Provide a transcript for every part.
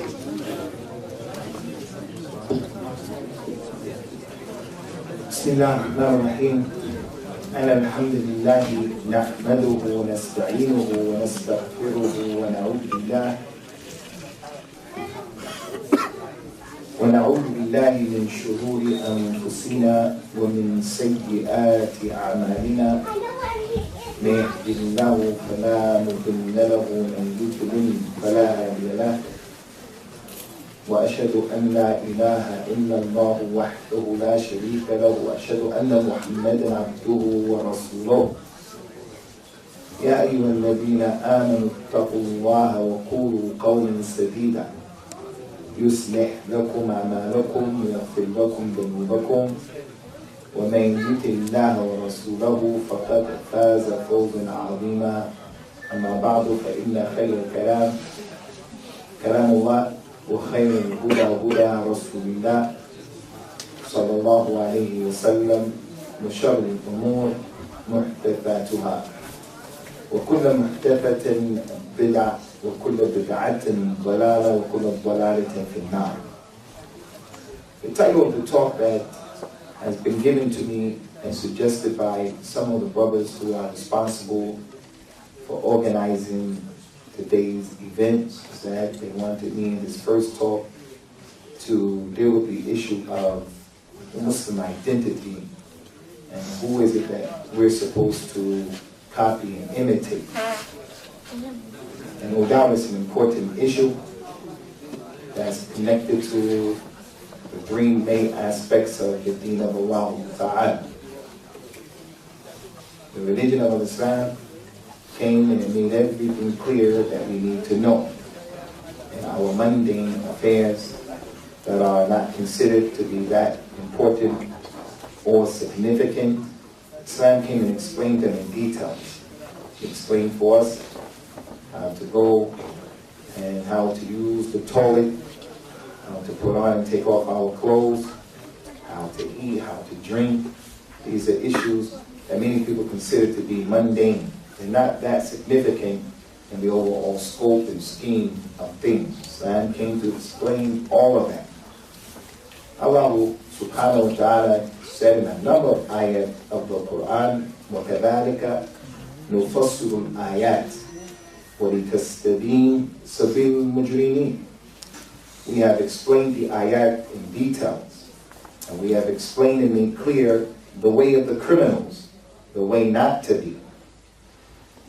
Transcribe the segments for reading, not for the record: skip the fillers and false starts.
بسم الله الرحمن الرحيم. الحمد لله نحمده ونستعينه ونستغفره ونعوذ بالله من شرور أنفسنا ومن سيئات أعمالنا. من يهده الله فلا مضل له ومن يضلل فلا هادي له. وأشهد أن لا إله إلا الله وحده لا شريك له وأشهد أن محمدا عبده ورسوله. يا أيها الذين آمنوا اتقوا الله وقولوا قولا سديدا يصلح لكم أعمالكم ويغفر لكم ذنوبكم ومن يطع الله ورسوله فقد فاز فوزا عظيما. أما بعد فإن خير الكلام كلام الله وخير الهدى هدى رسول الله صلى الله عليه وسلم وشر الأمور محدثاتها وكل محدثة بدعة وكل بدعة ضلالة وكل ضلالة في النار. The title of the talk that has been given to me and suggested by some of the brothers who are responsible for organizing today's event is that they wanted me in this first talk to deal with the issue of Muslim identity and who is it that we're supposed to copy and imitate. And no doubt it's an important issue that's connected to the three main aspects of the deen of Allah Ta'ala. The religion of Islam came and it made everything clear that we need to know. And our mundane affairs that are not considered to be that important or significant, Islam came and explained them in detail. He explained for us how to go and how to use the toilet, how to put on and take off our clothes, how to eat, how to drink. These are issues that many people consider to be mundane. They're not that significant in the overall scope and scheme of things. Islam came to explain all of that. Allah subhanahu wa ta'ala said in a number of ayat of the Quran, وَكَذَلِكَ نُفَصِّلُ الْآيَاتِ وَلِتَسْتَبِينَ سَبِيلُ الْمُجْرِمِينَ. We have explained the ayat in details, and we have explained and made clear the way of the criminals, the way not to be.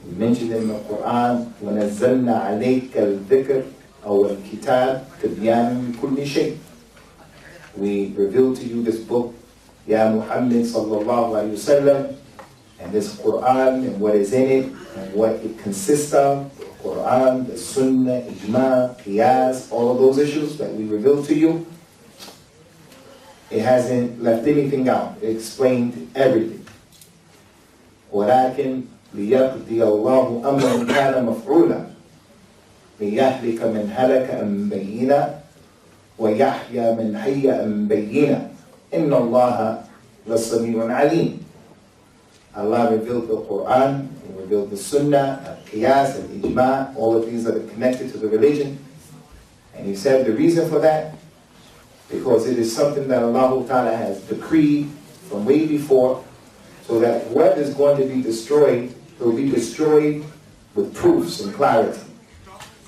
We mentioned in the Quran, وَنَزَّلْنَا عَلَيْكَ الذِّكْرَ أو الكتاب تبيانا لكل شيء. We revealed to you this book, Ya Muhammad sallallahu alayhi wa sallam, and this Quran and what is in it and what it consists of, the Quran, the Sunnah, Ijma, Qiyas, all of those issues that we revealed to you. It hasn't left anything out. It explained everything. وَلَكِنْ لِيَقْضِيَ اللَّهُ أَمْرًا كَانَ مَفْعُولًا لِيَهْلِكَ مَنْ هَلَكَ أَنْ بَيِّنًا وَيَحْيَى مَنْ حَيَّ أَنْ بَيِّنًا إِنَّ اللَّهَ لَسَمِيعٌ عَلِيمٌ. Allah revealed the Quran, He revealed the Sunnah, Qiyas, and Ijma. All of these are connected to the religion. And He said the reason for that, because it is something that Allah Ta'ala has decreed from way before, so that whoever is going to be destroyed will be destroyed with proofs and clarity.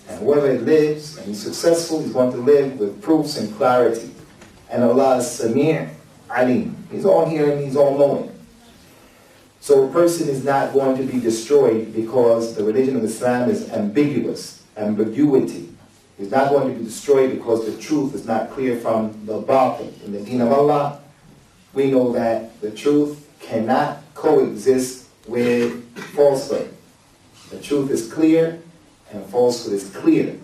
And whoever lives and is successful is going to live with proofs and clarity. And Allah is Samir Alim. He's all hearing, He's all knowing. So a person is not going to be destroyed because the religion of Islam is ambiguous, ambiguity. He's not going to be destroyed because the truth is not clear from the batil. In the deen of Allah, we know that the truth cannot coexist with falsehood. The truth is clear and falsehood is clear.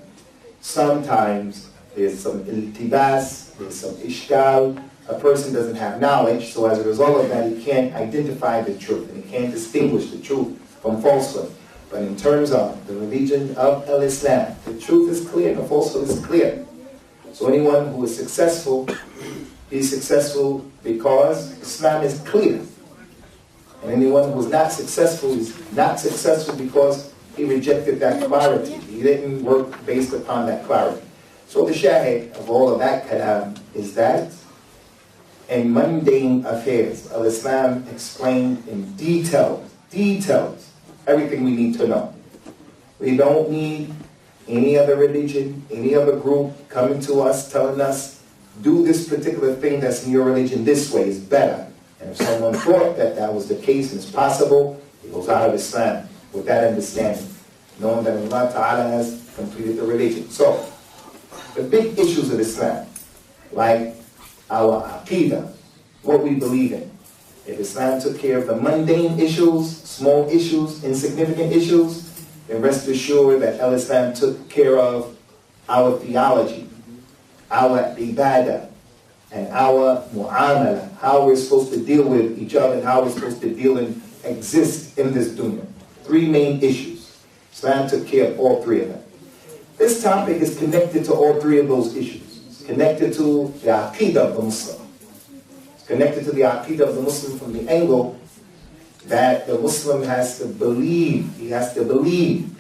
Sometimes there's some iltibas, there's some ishkal. A person doesn't have knowledge, so as a result of that, he can't identify the truth and he can't distinguish the truth from falsehood. But in terms of the religion of Islam, the truth is clear and the falsehood is clear. So anyone who is successful, he's successful because Islam is clear. And anyone who is not successful is not successful because he rejected that clarity. He didn't work based upon that clarity. So the shahid of all of that kalam is that in mundane affairs, Al-Islam explained in details, everything we need to know. We don't need any other religion, any other group coming to us, telling us, do this particular thing that's in your religion this way is better. And if someone thought that that was the case and it's possible, it goes out of Islam with that understanding, knowing that Allah Ta'ala has completed the religion. So, the big issues of Islam, like our aqidah, what we believe in. If Islam took care of the mundane issues, small issues, insignificant issues, then rest assured that Al-Islam took care of our theology, our ibadah, and our mu'amala, how we're supposed to deal with each other, and how we're supposed to deal and exist in this dunya. Three main issues. Islam took care of all three of them. This topic is connected to all three of those issues. It's connected to the aqidah of the Muslim. It's connected to the aqidah of the Muslim from the angle that the Muslim has to believe, he has to believe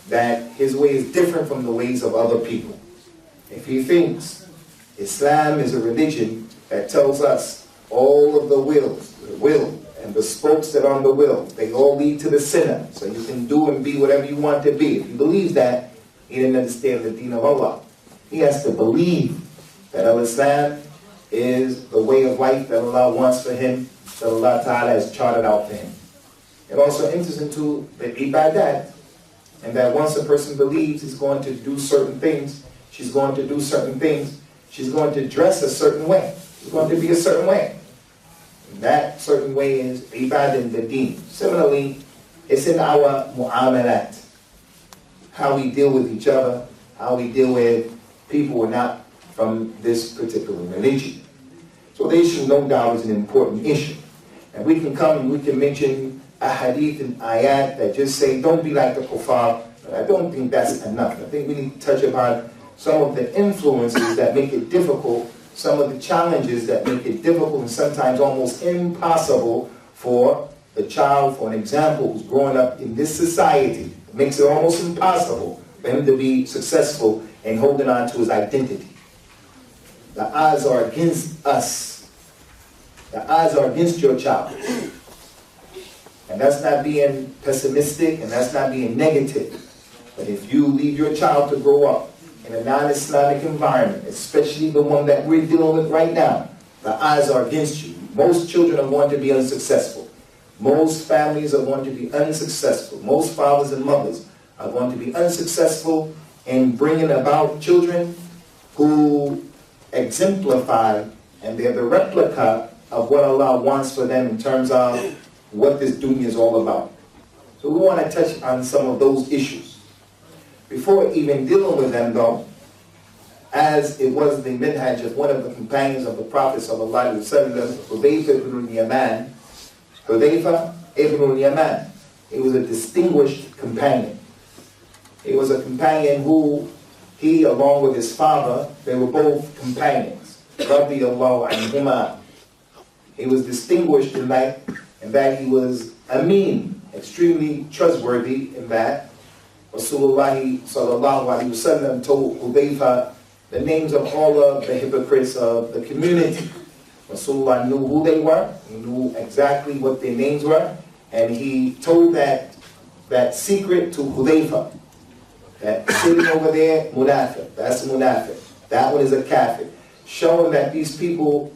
that his way is different from the ways of other people. If he thinks Islam is a religion that tells us all of the will and the spokes that are on the will, they all lead to the sinner, so you can do and be whatever you want to be. If he believes that, he didn't understand the deen of Allah. He has to believe that Al-Islam is the way of life that Allah wants for him, that Allah Ta'ala has charted out for him. It also enters into the ibadat, and that once a person believes he's going to do certain things, she's going to do certain things, she's going to dress a certain way, she's going to be a certain way. And that certain way is ibadah in the deen. Similarly, it's in our mu'amalat, how we deal with each other, how we deal with people who are not from this particular religion. So the issue, no doubt, is an important issue. And we can come and we can mention a hadith and ayat that just say, don't be like the kuffar. But I don't think that's enough. I think we need to touch upon some of the influences that make it difficult, some of the challenges that make it difficult and sometimes almost impossible for a child, for an example, who's growing up in this society. It makes it almost impossible for him to be successful in holding on to his identity. The odds are against us. The odds are against your child. And that's not being pessimistic, and that's not being negative. But if you leave your child to grow up in a non-Islamic environment, especially the one that we're dealing with right now, the odds are against you. Most children are going to be unsuccessful. Most families are going to be unsuccessful. Most fathers and mothers are going to be unsuccessful in bringing about children who exemplify, and they're the replica of what Allah wants for them in terms of what this dunya is all about. So we want to touch on some of those issues. Before even dealing with them though, as it was the minhaj of one of the companions of the Prophet sallallahu alaihi wasallam, Hudayfa ibn al-Yaman. He was a distinguished companion. He was a companion who, he along with his father, they were both companions. Radiyallahu anhuma. He was distinguished in that he was ameen, extremely trustworthy in that. Rasulullah sallallahu alaihi wasallam told Hudayfa the names of all of the hypocrites of the community. Rasulullah knew who they were, he knew exactly what their names were, and he told that secret to Hudayfa, that sitting over there, munafiq, that's munafiq, that one is a kafir, showing that these people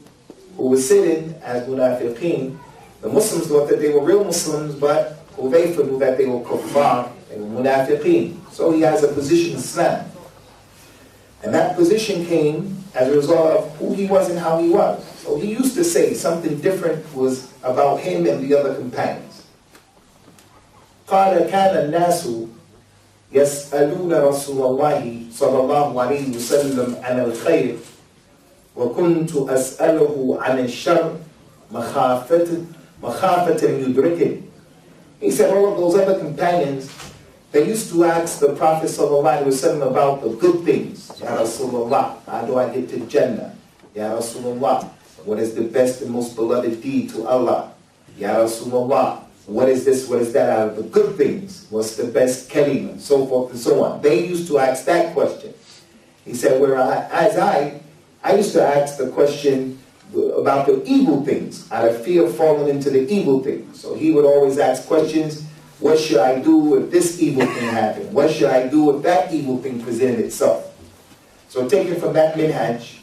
who were sitting as munafiqeen, the Muslims thought that they were real Muslims, but Hudayfa knew that they were kuffar, they were munafiqeen. So he has a position in Islam. And that position came as a result of who he was and how he was. So he used to say something different was about him and the other companions. قال كان الناس يسألون رسول الله صلى الله عليه وسلم عن الخير وكنت أسأله عن الشر مخافة يدركه. He said all of those other companions, they used to ask the Prophet ﷺ about the good things. Ya Rasulullah, how do I get to Jannah? Ya Rasulullah, what is the best and most beloved deed to Allah? Ya Rasulullah, what is this, what is that out of the good things? What's the best kalima? So forth and so on. They used to ask that question. He said, I used to ask the question about the evil things, out of fear of falling into the evil things. So he would always ask questions, what should I do if this evil thing happened? What should I do if that evil thing presented itself? So taken from that minhaj,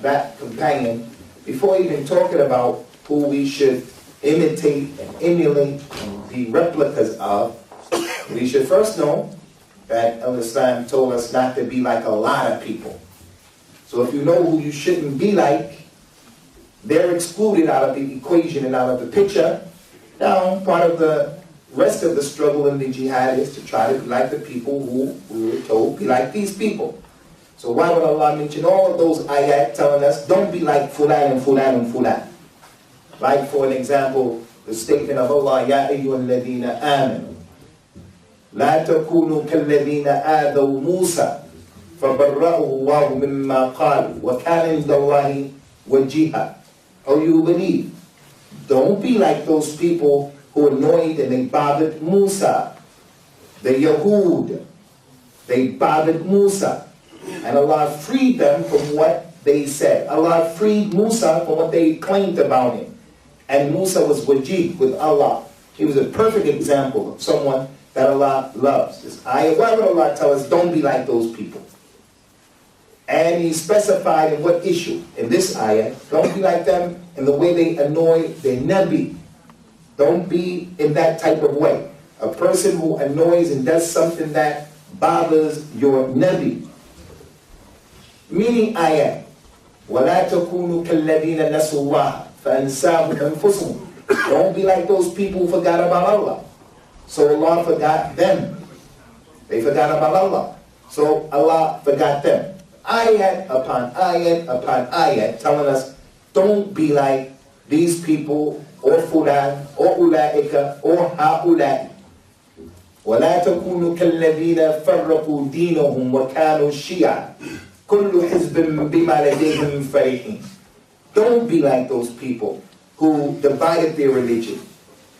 that companion, before even talking about who we should imitate and emulate and be replicas of, we should first know that Islam told us not to be like a lot of people. So if you know who you shouldn't be like, they're excluded out of the equation and out of the picture. Now, part of the rest of the struggle in the jihad is to try to be like the people who we were told be like these people. So why would Allah mention all of those ayat telling us, don't be like fulan and fulan and fulan? Like, for an example, the statement of Allah, Ya ayyuhal ladhina amanu, la takunu kalladhina adaw Musa, fabarra'uhu Allahu mimma qalu, wa kana inda Allahi wajiha. Oh, you believe. Don't be like those people who annoyed and they bothered Musa. The Yahud, they bothered Musa. And Allah freed them from what they said. Allah freed Musa from what they claimed about him. And Musa was wajih with Allah. He was a perfect example of someone that Allah loves. This ayah, why would Allah tell us don't be like those people? And he specified in what issue. In this ayah, don't be like them in the way they annoy their Nabi. Don't be in that type of way. A person who annoys and does something that bothers your Nabi. Meaning ayah, وَلَا تَكُونُوا كَالَّذِينَ نَسُوا اللَّهَ فَأَنْسَاهُمْ أَنفُسُهُمْ. Don't be like those people who forgot about Allah. So Allah forgot them. They forgot about Allah. So Allah forgot them. Ayat upon ayat upon ayat telling us, don't be like these people, or fulan, or ulaika, or haulai. وَلَا تَكُونُوا كَالَّذِينَ فَرَّقُوا دِينَهُمْ وَكَانُوا شِيَعًا كُلُّ حِزْبٍ بِمَا لَدَيْهِمْ فَرِحِينَ. Don't be like those people who divided their religion,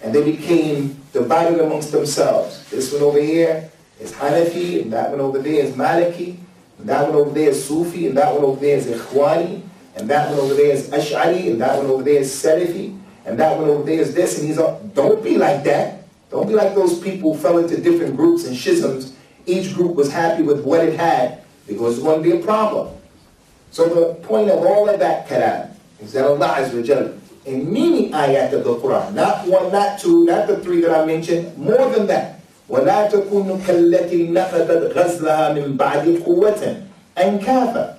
and they became divided amongst themselves. This one over here is Hanafi, and that one over there is Maliki, and that one over there is Sufi, and that one over there is Ikhwani, and that one over there is Ash'ari, and that one over there is Salafi, and that one over there is this, and he's all, don't be like that. Don't be like those people who fell into different groups and schisms. Each group was happy with what it had, because it's going to be a problem. So the point of all of that kalam is that Allah Azza wa Jalla, in many ayat of the Quran, not one, not two, not the three that I mentioned, more than that, وَلَا تَكُونُوا كَالَّتِي نَقَضَتْ غَزْلَهَا مِنْ بَعْدِ قُوَّةٍ أَنْكَاثًا.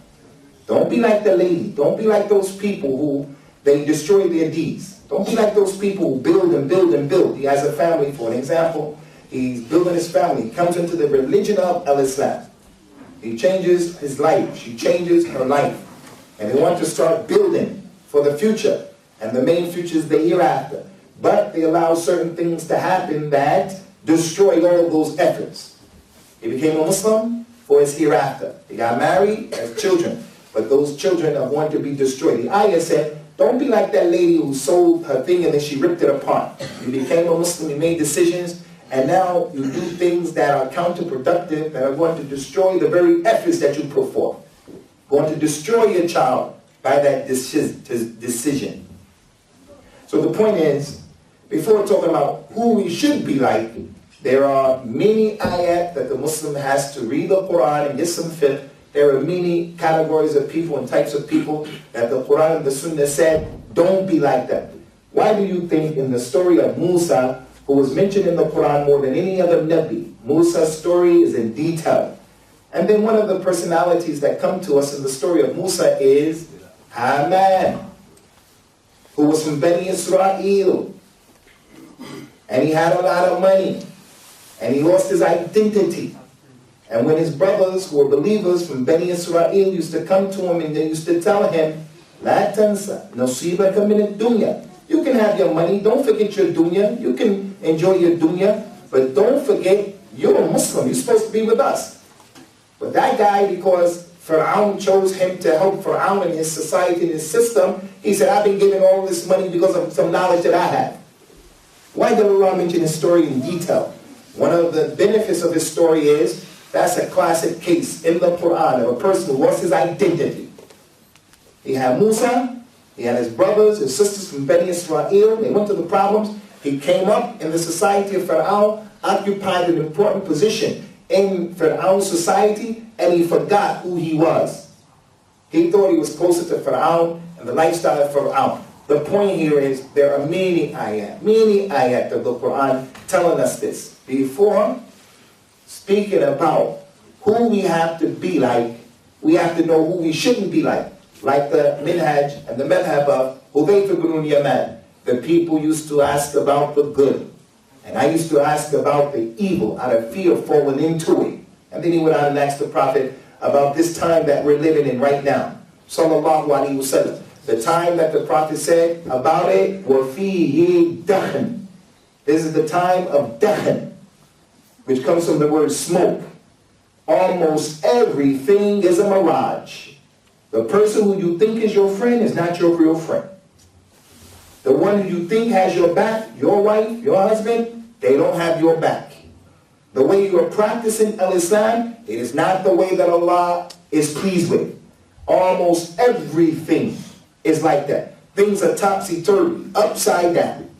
Don't be like the lady. Don't be like those people who they destroy their deeds. Don't be like those people who build and build and build. He has a family, for an example. He's building his family. He comes into the religion of Al-Islam. He changes his life. She changes her life. And they want to start building for the future. And the main future is the hereafter. But they allow certain things to happen that destroy all of those efforts. He became a Muslim for his hereafter. He got married, has children. But those children are going to be destroyed. The ayah said, don't be like that lady who sold her thing and then she ripped it apart. You became a Muslim, you made decisions, and now you do things that are counterproductive, that are going to destroy the very efforts that you put forth. Going to destroy your child by that decision. So the point is, before talking about who we should be like, there are many ayat that the Muslim has to read the Quran and get some fiqh. There are many categories of people and types of people that the Quran and the Sunnah said, don't be like that. Why do you think in the story of Musa, who was mentioned in the Quran more than any other Nabi, Musa's story is in detail. And then one of the personalities that come to us in the story of Musa is Haman, who was from Bani Israel. And he had a lot of money. And he lost his identity. And when his brothers, who were believers from Bani Israel, used to come to him and they used to tell him, La tansa nasibaka min ad-dunya. You can have your money, don't forget your dunya. You can enjoy your dunya, but don't forget you're a Muslim. You're supposed to be with us. But that guy, because Fir'aun chose him to help Fir'aun in his society, in his system, he said, I've been given all this money because of some knowledge that I have. Why did Allah mention his story in detail? One of the benefits of his story is That's a classic case in the Quran of a person who lost his identity. He had Musa, he had his brothers, his sisters from Beni Israel, they went to the problems. He came up in the society of Pharaoh, occupied an important position in Pharaoh's society, and he forgot who he was. He thought he was closer to Pharaoh and the lifestyle of Pharaoh. The point here is there are many ayat of the Quran telling us this. Before speaking about who we have to be like, we have to know who we shouldn't be like the minhaj and the madhab of Hudayf ibn Yaman. The people used to ask about the good, and I used to ask about the evil out of fear of falling into it. And then he went on and asked the Prophet about this time that we're living in right now. Sallallahu alaihi wasallam. The time that the Prophet said about it, وَفِيهِ دَخَنْ. This is the time of dakhan, which comes from the word smoke. Almost everything is a mirage. The person who you think is your friend is not your real friend. The one who you think has your back, your wife, your husband, they don't have your back. The way you are practicing al-Islam, it is not the way that Allah is pleased with. Almost everything is like that. Things are topsy-turvy, upside down.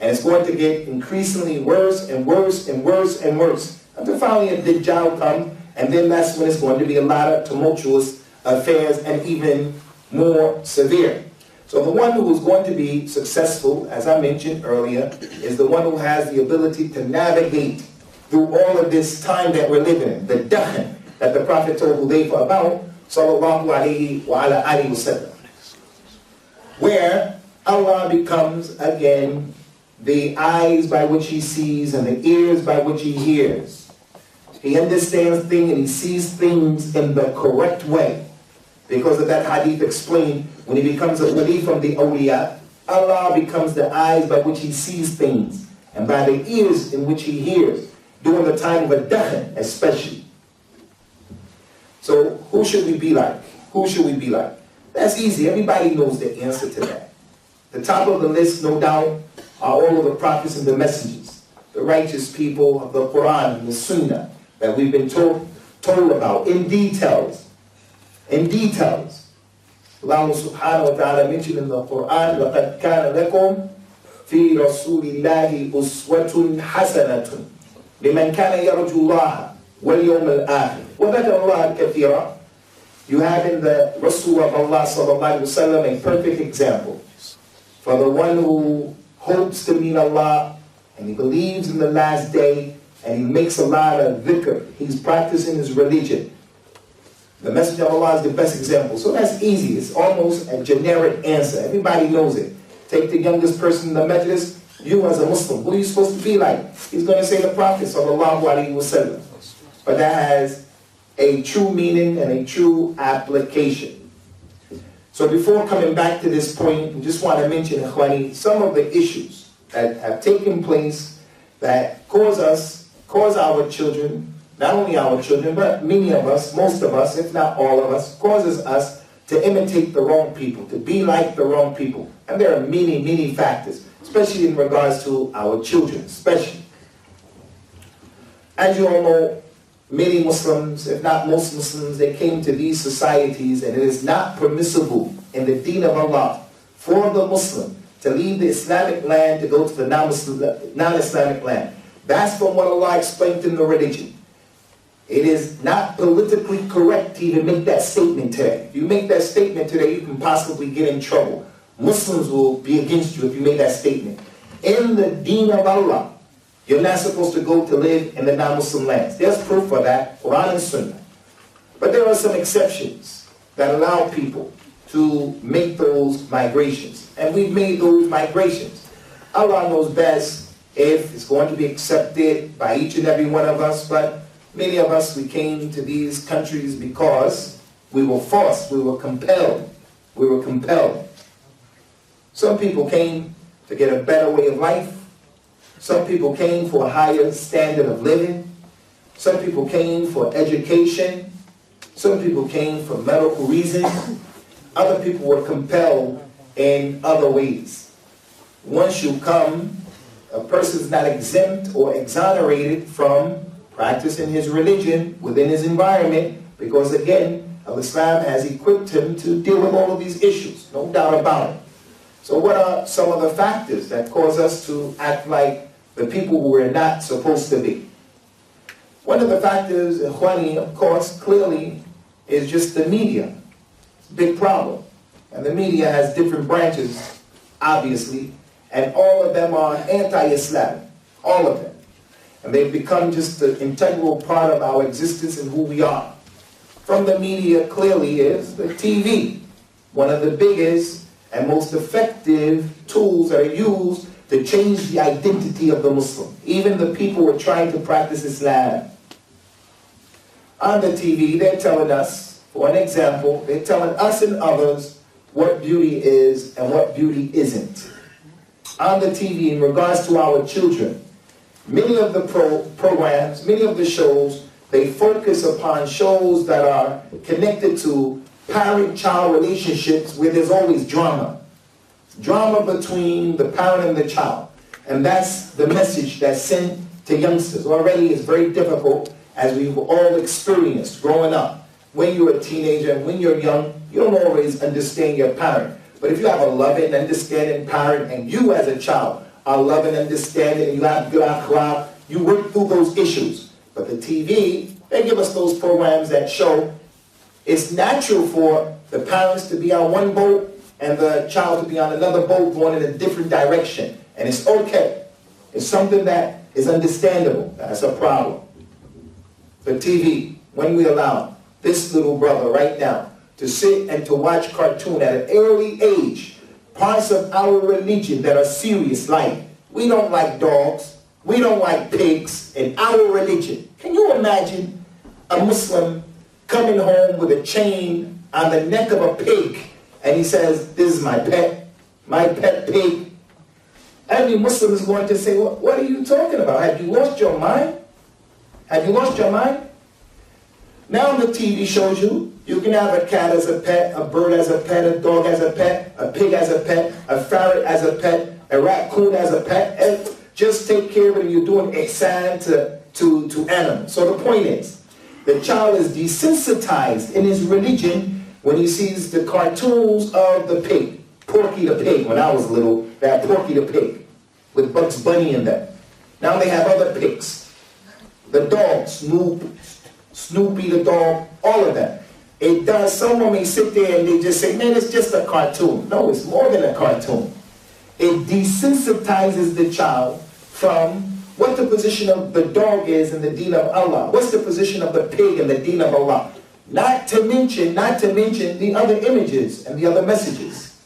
And it's going to get increasingly worse and worse and worse and worse. Until finally a Dajjal comes, and then that's when it's going to be a lot of tumultuous affairs and even more severe. So the one who is going to be successful, as I mentioned earlier, is the one who has the ability to navigate through all of this time that we're living in, the dakhan that the Prophet told Hudayfa about, sallallahu alayhi wa ala alihi wa sallam, where Allah becomes again the eyes by which he sees and the ears by which he hears. He understands things and he sees things in the correct way. Because of that hadith explained, when he becomes a wali from the awliya, Allah becomes the eyes by which he sees things and by the ears in which he hears, during the time of a dakhan especially. So who should we be like? Who should we be like? That's easy. Everybody knows the answer to that. The top of the list, no doubt, are all of the prophets and the messengers, the righteous people of the Quran and the Sunnah that we've been told about in details. In details. Allah subhanahu wa ta'ala mentioned in the Quran, لَقَدْ كَانَ لَكُمْ فِي رَسُولِ اللَّهِ أُسْوَةٌ حَسَنَةٌ لِمَنْ كَانَ يَرْجُو اللَّهَ وَالْيَوْمَ الْآخِرِ وَذَكَرَ اللَّهَ كَثِيرًا. You have in the Rasul of Allah sallallahu alaihi wasallam a perfect example for the one who hopes to meet Allah and he believes in the last day and he makes a lot of dhikr. He's practicing his religion. The Messenger of Allah is the best example. So that's easy. It's almost a generic answer. Everybody knows it. Take the youngest person in the majlis. You as a Muslim, who are you supposed to be like? He's going to say the Prophet sallallahu alaihi wasallam. But that has a true meaning and a true application. So before coming back to this point, I just want to mention, Ikhwani, some of the issues that have taken place that cause our children, not only our children, but many of us, most of us, if not all of us, causes us to imitate the wrong people, to be like the wrong people. And there are many, many factors, especially in regards to our children, especially. As you all know, many Muslims, if not most Muslims, they came to these societies, and it is not permissible in the deen of Allah for the Muslim to leave the Islamic land to go to the non-Islamic land. That's from what Allah explained in the religion. It is not politically correct to even make that statement today. If you make that statement today, you can possibly get in trouble. Muslims will be against you if you make that statement. In the deen of Allah, you're not supposed to go to live in the non-Muslim lands. There's proof for that, Quran and Sunnah. But there are some exceptions that allow people to make those migrations. And we've made those migrations. Allah knows best if it's going to be accepted by each and every one of us, but many of us, we came to these countries because we were forced, we were compelled. We were compelled. Some people came to get a better way of life. Some people came for a higher standard of living. Some people came for education. Some people came for medical reasons. Other people were compelled in other ways. Once you come, a person is not exempt or exonerated from practicing his religion within his environment, because again, Islam has equipped him to deal with all of these issues, no doubt about it. So what are some of the factors that cause us to act like the people who we're not supposed to be? One of the factors, Ikhwani, of course, clearly, is just the media. It's a big problem. And the media has different branches, obviously, and all of them are anti-Islam, all of them. And they've become just an integral part of our existence and who we are. From the media clearly is the TV, one of the biggest and most effective tools that are used to change the identity of the Muslim. Even the people who are trying to practice Islam. On the TV, they're telling us, for an example, they're telling us and others what beauty is and what beauty isn't. On the TV, in regards to our children, many of the programs, many of the shows, they focus upon shows that are connected to parent-child relationships where there's always drama. Drama between the parent and the child. And that's the message that's sent to youngsters. Already it's very difficult, as we've all experienced growing up. When you're a teenager and when you're young, you don't always understand your parent. But if you have a loving, understanding parent, and you as a child are loving, understanding, and you have good akhlaq, you work through those issues. But the TV, they give us those programs that show it's natural for the parents to be on one boat and the child to be on another boat going in a different direction. And it's okay. It's something that is understandable. That's a problem. The TV, when we allow this little brother right now to sit and to watch cartoon at an early age, parts of our religion that are serious, like we don't like dogs, we don't like pigs in our religion. Can you imagine a Muslim coming home with a chain on the neck of a pig and he says, this is my pet pig? Every Muslim is going to say, what are you talking about? Have you lost your mind? Have you lost your mind? Now the TV shows you can have a cat as a pet, a bird as a pet, a dog as a pet, a pig as a pet, a ferret as a pet, a raccoon as a pet, and just take care of it and you're doing ihsan to animals. So the point is, the child is desensitized in his religion when he sees the cartoons of the pig. Porky the Pig, when I was little, they had Porky the Pig with Bugs Bunny in them. Now they have other pigs. The dog, Snoopy the dog, all of them. It does, someone may sit there and they just say, man, it's just a cartoon. No, it's more than a cartoon. It desensitizes the child from what the position of the dog is in the deen of Allah. What's the position of the pig in the deen of Allah? Not to mention the other images and the other messages.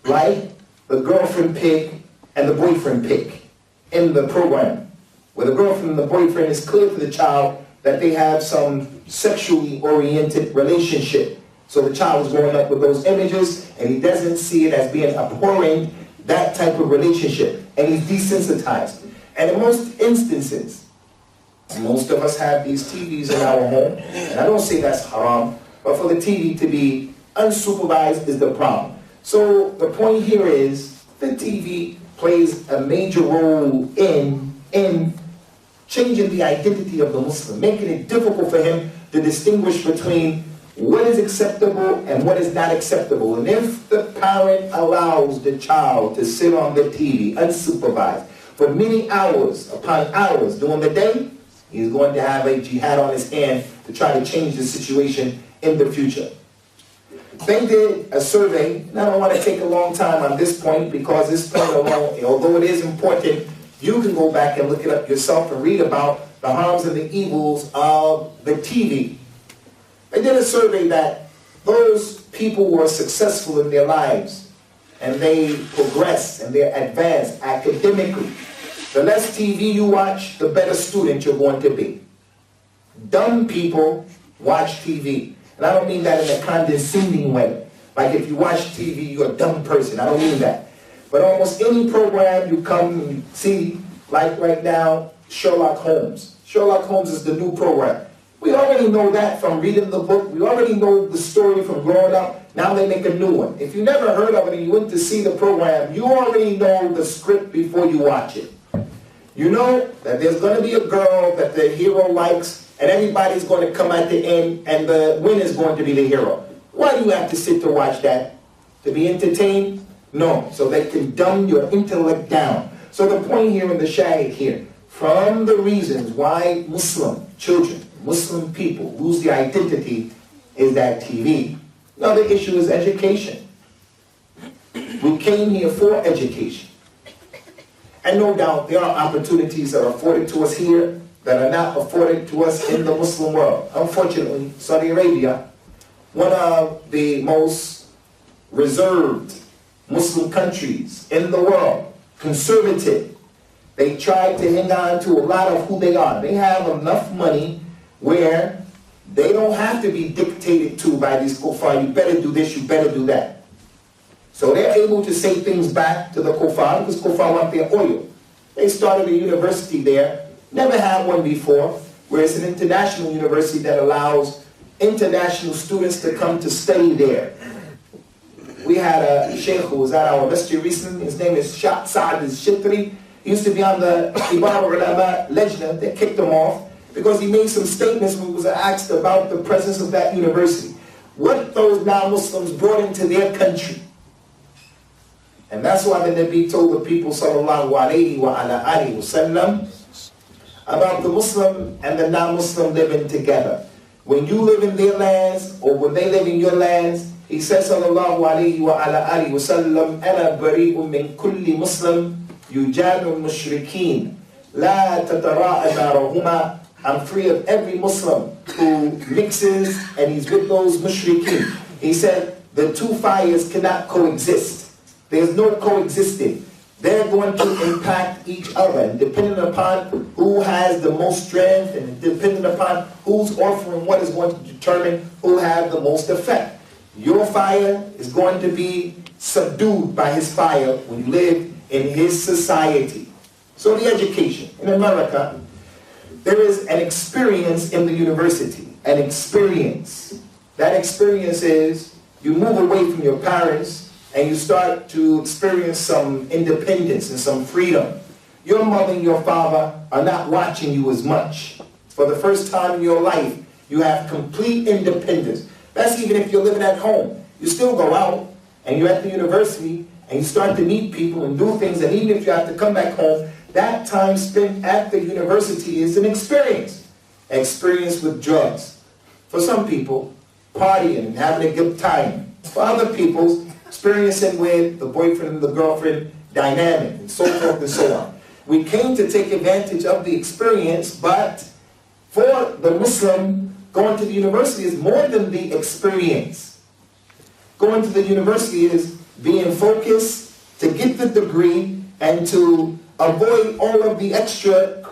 Right? The girlfriend pig and the boyfriend pig in the program. Where the girlfriend and the boyfriend is clear to the child that they have some sexually oriented relationship. So the child is growing up with those images and he doesn't see it as being abhorrent, that type of relationship. And he's desensitized. And in most instances, most of us have these TVs in our home. And I don't say that's haram, but for the TV to be unsupervised is the problem. So the point here is the TV plays a major role in changing the identity of the Muslim, making it difficult for him to distinguish between what is acceptable and what is not acceptable. And if the parent allows the child to sit on the TV unsupervised for many hours upon hours during the day, he's going to have a jihad on his hand to try to change the situation in the future. They did a survey, and I don't want to take a long time on this point because this point alone, although it is important, you can go back and look it up yourself and read about the harms and the evils of the TV. They did a survey that those people who are successful in their lives and they progress and they're advanced academically, the less TV you watch, the better student you're going to be. Dumb people watch TV. And I don't mean that in a condescending way. Like if you watch TV, you're a dumb person. I don't mean that. But almost any program you come and see, like right now, Sherlock Holmes. Sherlock Holmes is the new program. We already know that from reading the book. We already know the story from growing up. Now they make a new one. If you never heard of it and you went to see the program, you already know the script before you watch it. You know that there's going to be a girl that the hero likes, and everybody's going to come at the end, and the winner is going to be the hero. Why do you have to sit to watch that? To be entertained? No. So they can dumb your intellect down. So the point here in the Shaikh here, from the reasons why Muslim children, Muslim people lose their identity is that TV. Another issue is education. We came here for education. And no doubt there are opportunities that are afforded to us here that are not afforded to us in the Muslim world. Unfortunately, Saudi Arabia, one of the most reserved Muslim countries in the world, conservative, they try to hang on to a lot of who they are. They have enough money where they don't have to be dictated to by these kuffar. You better do this, you better do that. So they're able to say things back to the kuffar because kuffar want their oil. They started a university there, never had one before, where it's an international university that allows international students to come to study there. We had a Shaikh who was at our masjid recently. His name is Shaikh Saad al-Shitri. He used to be on the Kibar Ulama Lejna. They kicked him off because he made some statements when he was asked about the presence of that university. What those non-Muslims brought into their country. And that's why the Nabi told the people sallallahu alayhi wa ala alihi wa sallam about the Muslim and the non-Muslim living together. When you live in their lands or when they live in your lands, he says sallallahu alayhi wa ala alihi wa sallam, أَنَا بَرِيءٌ مِّن كُلِّ مُسْلِمٍ يُجَادُ الْمُشْرِكِينَ لَا تَتَرَاءَ نَارُهُمَا. I'm free of every Muslim who mixes and he's with those mushrikeen. He said the two fires cannot coexist. There's no coexisting. They're going to impact each other, and depending upon who has the most strength and depending upon who's offering what is going to determine who has the most effect. Your fire is going to be subdued by his fire when you live in his society. So the education. In America, there is an experience in the university. An experience. That experience is you move away from your parents and you start to experience some independence and some freedom. Your mother and your father are not watching you as much. For the first time in your life, you have complete independence. That's even if you're living at home. You still go out and you're at the university and you start to meet people and do things, and even if you have to come back home, that time spent at the university is an experience. An experience with drugs. For some people, partying and having a good time. For other people, experiencing with the boyfriend and the girlfriend dynamic and so forth and so on. We came to take advantage of the experience, but for the Muslim, going to the university is more than the experience. Going to the university is being focused to get the degree and to avoid all of the extra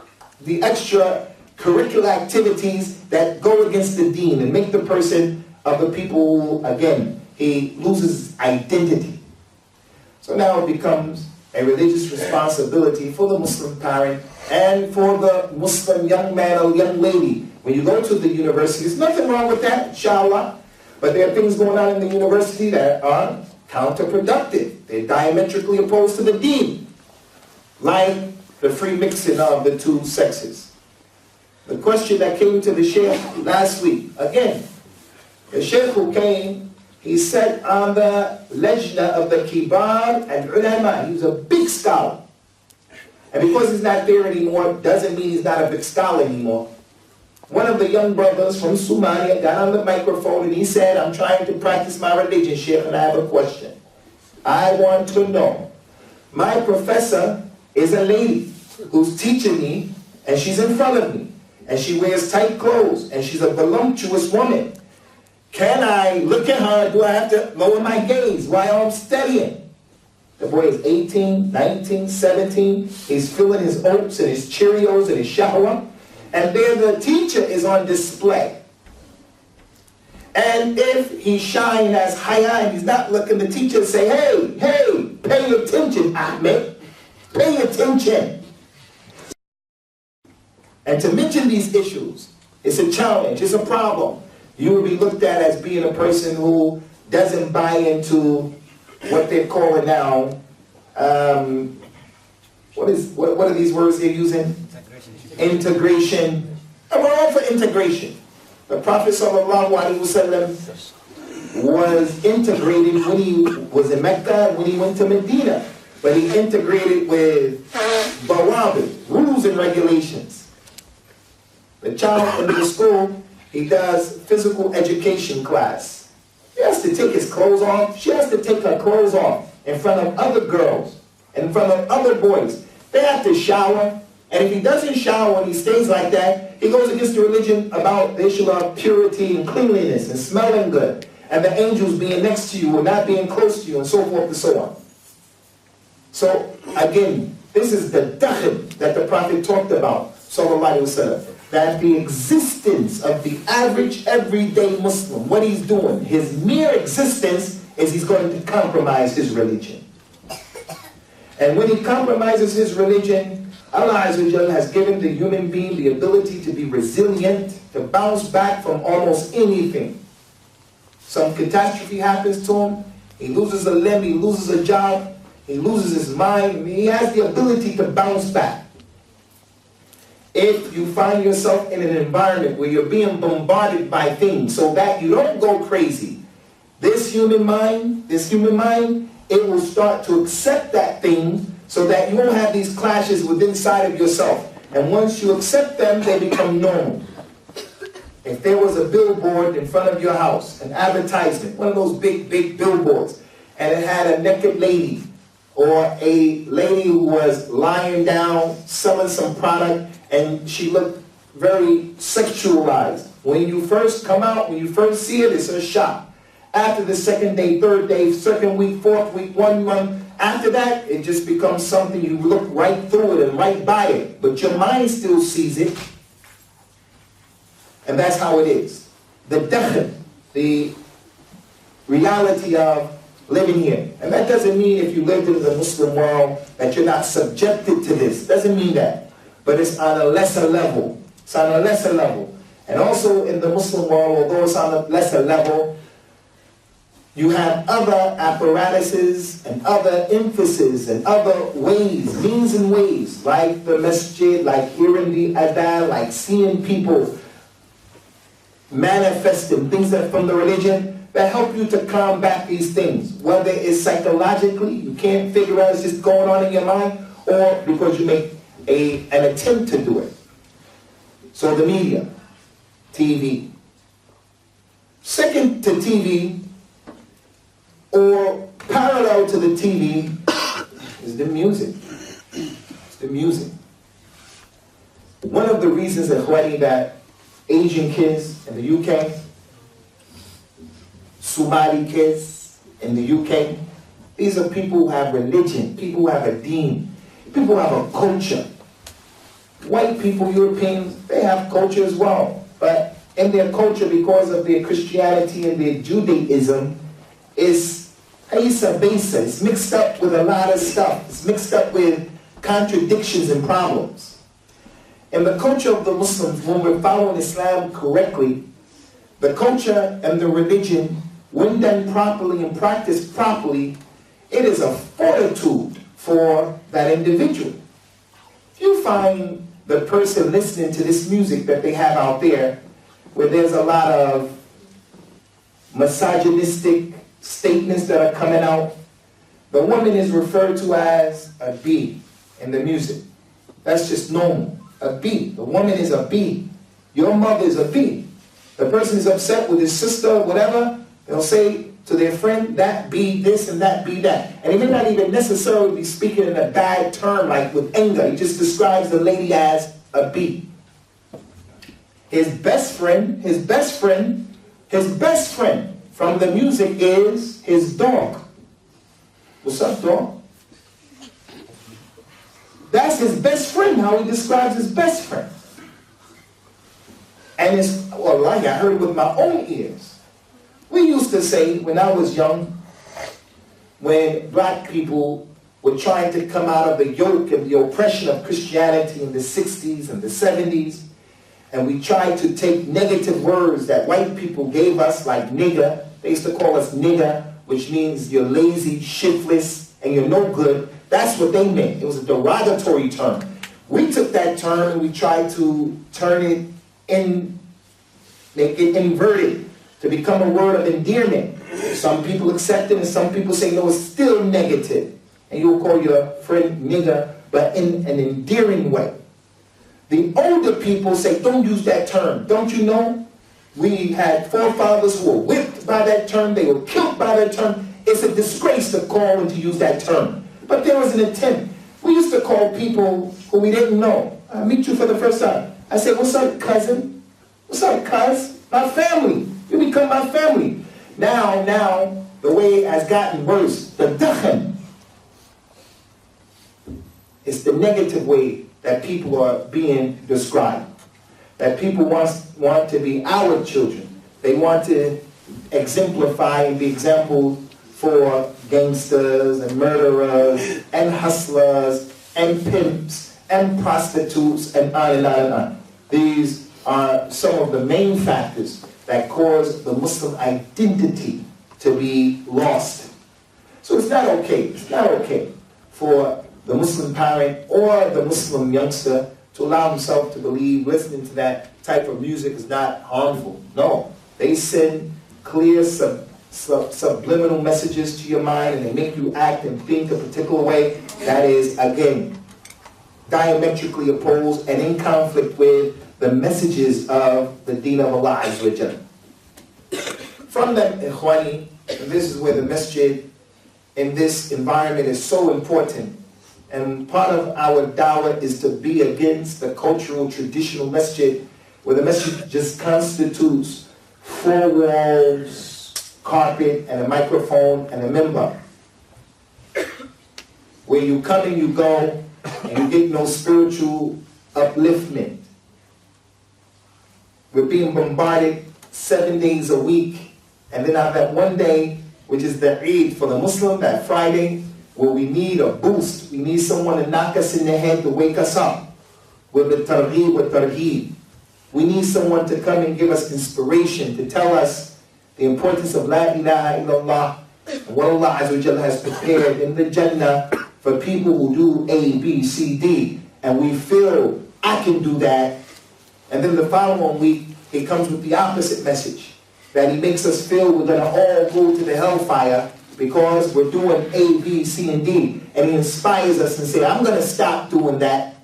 curricular activities that go against the deen and make the person of the people who, again, he loses identity. So now it becomes a religious responsibility for the Muslim parent and for the Muslim young man or young lady. When you go to the university, there's nothing wrong with that, inshallah. But there are things going on in the university that are counterproductive. They're diametrically opposed to the deen. Like the free mixing of the two sexes. The question that came to the Shaykh last week, again, the Shaykh who came, he sat on the lejna of the Kibar and Ulama. He was a big scholar. And because he's not there anymore, doesn't mean he's not a big scholar anymore. One of the young brothers from Somalia got on the microphone and he said, I'm trying to practice my religion, Shaykh, and I have a question. I want to know. My professor is a lady who's teaching me, and she's in front of me, and she wears tight clothes, and she's a voluptuous woman. Can I look at her? Do I have to lower my gaze while I'm studying? The boy is 18, 19, 17. He's filling his oats and his Cheerios and his shahwa. And there the teacher is on display. And if he's shying as haya and he's not looking, the teacher say, hey, pay attention, Ahmed. Pay attention. And to mention these issues, it's a challenge, it's a problem. You will be looked at as being a person who doesn't buy into what they're calling now What are these words they're using? Integration. And we're all for integration. The Prophet ﷺ was integrated when he was in Mecca and when he went to Medina. But he integrated with Bawabit, rules and regulations. The child in the school, he does physical education class. He has to take his clothes off. She has to take her clothes off in front of other girls, in front of other boys. They have to shower. And if he doesn't shower and he stays like that, he goes against the religion about the issue of purity and cleanliness and smelling good. And the angels being next to you or not being close to you and so forth and so on. So, again, this is the dakhil that the Prophet talked about, sallallahu alaihi wasallam. That the existence of the average, everyday Muslim, what he's doing, his mere existence is he's going to compromise his religion. And when he compromises his religion, Allah Azza wa Jalla has given the human being the ability to be resilient, to bounce back from almost anything. Some catastrophe happens to him, he loses a limb, he loses a job, he loses his mind, he has the ability to bounce back. If you find yourself in an environment where you're being bombarded by things so that you don't go crazy, this human mind, it will start to accept that thing so that you won't have these clashes within inside of yourself. And once you accept them, they become normal. If there was a billboard in front of your house, an advertisement, one of those big billboards, and it had a naked lady or a lady who was lying down selling some product and she looked very sexualized. When you first come out, when you first see it, it's a shock. After the second day, third day, second week, fourth week, 1 month, after that, it just becomes something you look right through it and right by it. But your mind still sees it. And that's how it is. The dakhil, the reality of living here. And that doesn't mean if you lived in the Muslim world that you're not subjected to this. Doesn't mean that. But it's on a lesser level. It's on a lesser level. And also in the Muslim world, although it's on a lesser level, you have other apparatuses and other emphasis and other ways, means and ways, like the masjid, like hearing the adhan, like seeing people manifesting things that from the religion that help you to combat these things. Whether it's psychologically, you can't figure out it's just going on in your mind, or because you make an attempt to do it. So the media, TV. Second to TV, or parallel to the TV, is the music. It's the music. One of the reasons that Asian kids in the UK, Somali kids in the UK, these are people who have religion, people who have a deen, people who have a culture. White people, Europeans, they have culture as well. But in their culture, because of their Christianity and their Judaism, is Isa Besa. It's mixed up with a lot of stuff. It's mixed up with contradictions and problems. In the culture of the Muslims, when we're following Islam correctly, the culture and the religion, when done properly and practiced properly, it is a fortitude for that individual. If you find the person listening to this music that they have out there, where there's a lot of misogynistic statements that are coming out, the woman is referred to as a B in the music. That's just normal. A B. The woman is a B. Your mother is a B. The person is upset with his sister, whatever, they'll say to their friend, that be this and that be that. And he may not even necessarily be speaking in a bad term like with anger. He just describes the lady as a B. His best friend from the music is his dog. What's up, dog? That's his best friend, how he describes his best friend. And it's, well, I heard it with my own ears. We used to say, when I was young, when black people were trying to come out of the yoke and the oppression of Christianity in the 60s and the 70s, and we tried to take negative words that white people gave us, like nigger. They used to call us nigger, which means you're lazy, shiftless, and you're no good. That's what they meant. It was a derogatory term. We took that term and we tried to turn it in, make it inverted to become a word of endearment. Some people accept it and some people say, no, it's still negative. And you'll call your friend nigger, but in an endearing way. The older people say, don't use that term. Don't you know? We had forefathers who were whipped by that term. They were killed by that term. It's a disgrace to call and to use that term. But there was an attempt. We used to call people who we didn't know. I meet you for the first time. I say, what's up, cousin? What's up, cuz? My family. You become my family. Now, the way it has gotten worse, the dakhan. It's the negative way that people are being described. That people want to be our children. They want to exemplify and be examples for gangsters and murderers and hustlers and pimps and prostitutes and on and on and on. These are some of the main factors that cause the Muslim identity to be lost. So it's not okay. It's not okay for the Muslim parent or the Muslim youngster to allow himself to believe listening to that type of music is not harmful. No, they send clear subliminal messages to your mind and they make you act and think a particular way that is, again, diametrically opposed and in conflict with the messages of the Deen of Allah Azza wa Jalla. From that, Ikhwani, this is where the masjid in this environment is so important. And part of our da'wah is to be against the cultural, traditional masjid, where the masjid just constitutes 4 walls, carpet, and a microphone, and a minbar. Where you come and you go, and you get no spiritual upliftment. We're being bombarded 7 days a week, and then I have that one day, which is the Eid for the Muslim, that Friday, where we need a boost. We need someone to knock us in the head to wake us up with the targheeb, with targheeb. We need someone to come and give us inspiration, to tell us the importance of La ilaha illallah and what Allah Azza wa Jalla has prepared in the Jannah for people who do A, B, C, D. And we feel, I can do that. And then the following week, he comes with the opposite message, that he makes us feel we're going to all go to the hellfire because we're doing A, B, C, and D. And he inspires us and says, I'm going to stop doing that.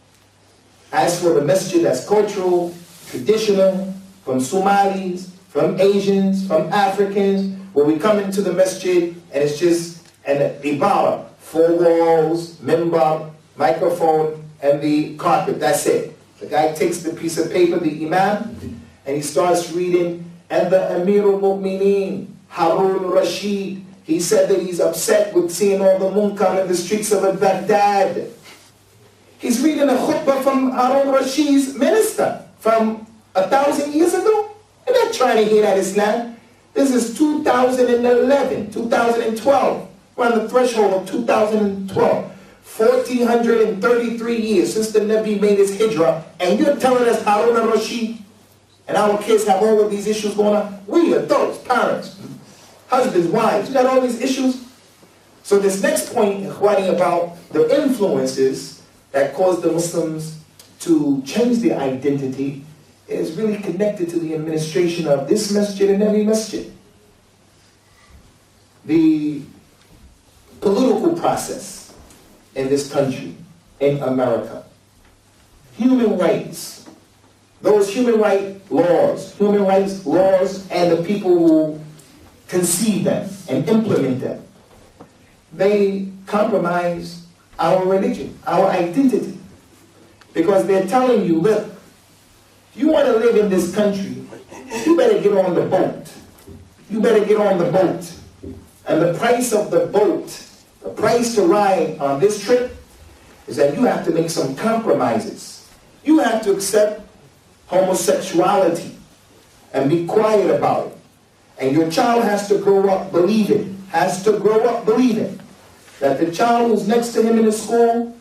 As for the masjid that's cultural, traditional, from Somalis, from Asians, from Africans, where we come into the masjid and it's just an ibadah, 4 walls, minbar, microphone, and the carpet. That's it. The guy takes the piece of paper, the imam, and he starts reading, and the Amir al-Mu'mineen, Harun Rashid, he said that he's upset with seeing all the munkar in the streets of Baghdad. He's reading a khutbah from Harun Rashid's minister from 1,000 years ago. You're not trying to hear that Islam. This is 2011, 2012. We're on the threshold of 2012. 1,433 years since the Nabi made his hijrah, and you're telling us Harun al-Rashid and our kids have all of these issues going on? We adults, parents, husbands, wives, you got all these issues. So this next point, Ikhwani, about the influences that cause the Muslims to change their identity is really connected to the administration of this masjid and every masjid. The political process in this country, in America. Human rights. Those human rights laws, and the people who conceive them and implement them, they compromise our religion, our identity. Because they're telling you, look, if you want to live in this country, you better get on the boat. You better get on the boat. And the price of the boat, the price to ride on this trip, is that you have to make some compromises. You have to accept homosexuality and be quiet about it. And your child has to grow up believing, that the child who's next to him in the school,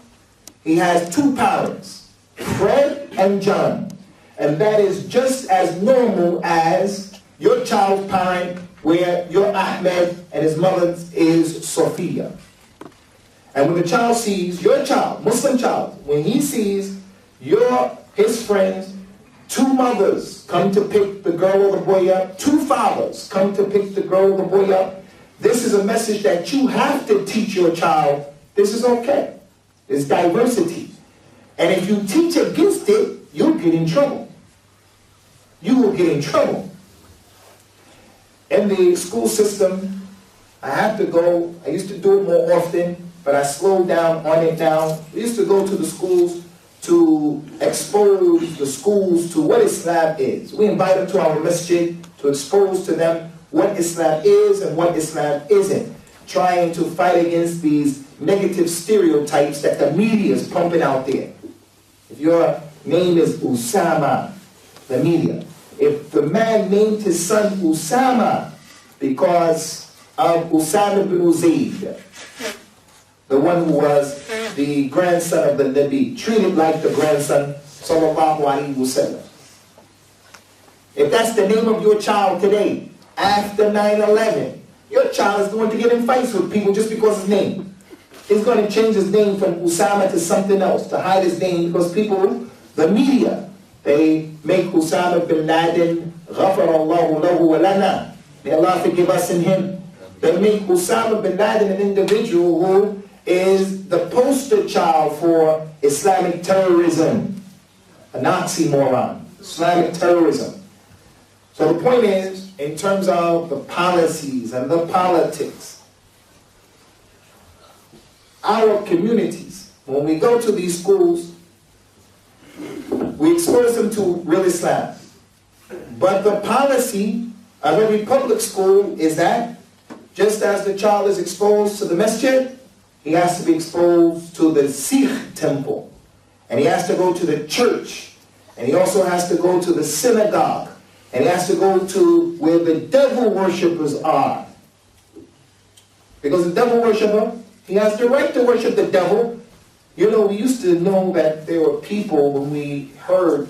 he has 2 parents, Fred and John. And that is just as normal as your child's parent, where your Ahmed and his mother is Sophia. And when the child sees, your child, Muslim child, when he sees his friends, two mothers come to pick the girl or the boy up, two fathers come to pick the girl or the boy up, this is a message that you have to teach your child, this is okay. There's diversity. And if you teach against it, you'll get in trouble. You will get in trouble. In the school system, I used to do it more often, but I slowed down on it now. We used to go to the schools to expose the schools to what Islam is. We invite them to our masjid to expose to them what Islam is and what Islam isn't, trying to fight against these negative stereotypes that the media is pumping out there. If your name is Usamah, the media, if the man named his son Usamah because of Usamah ibn Zayd, the one who was the grandson of the Nabi, treated like the grandson, sallallahu alaihi wasallam. If that's the name of your child today, after 9/11, your child is going to get in fights with people just because of his name. He's going to change his name from Usamah to something else, to hide his name, because people, the media, they make Usamah bin Laden, ghafarallahu lahu wa lana. May Allah forgive us and him. They make Usamah bin Laden an individual who is the poster child for Islamic terrorism, an oxymoron, Islamic terrorism. So the point is, in terms of the policies and the politics, our communities, when we go to these schools, we expose them to real Islam. But the policy of every public school is that just as the child is exposed to the masjid, he has to be exposed to the Sikh temple. And he has to go to the church. And he also has to go to the synagogue. And he has to go to where the devil worshippers are. Because the devil worshipper, he has the right to worship the devil. You know, we used to know that there were people, when we heard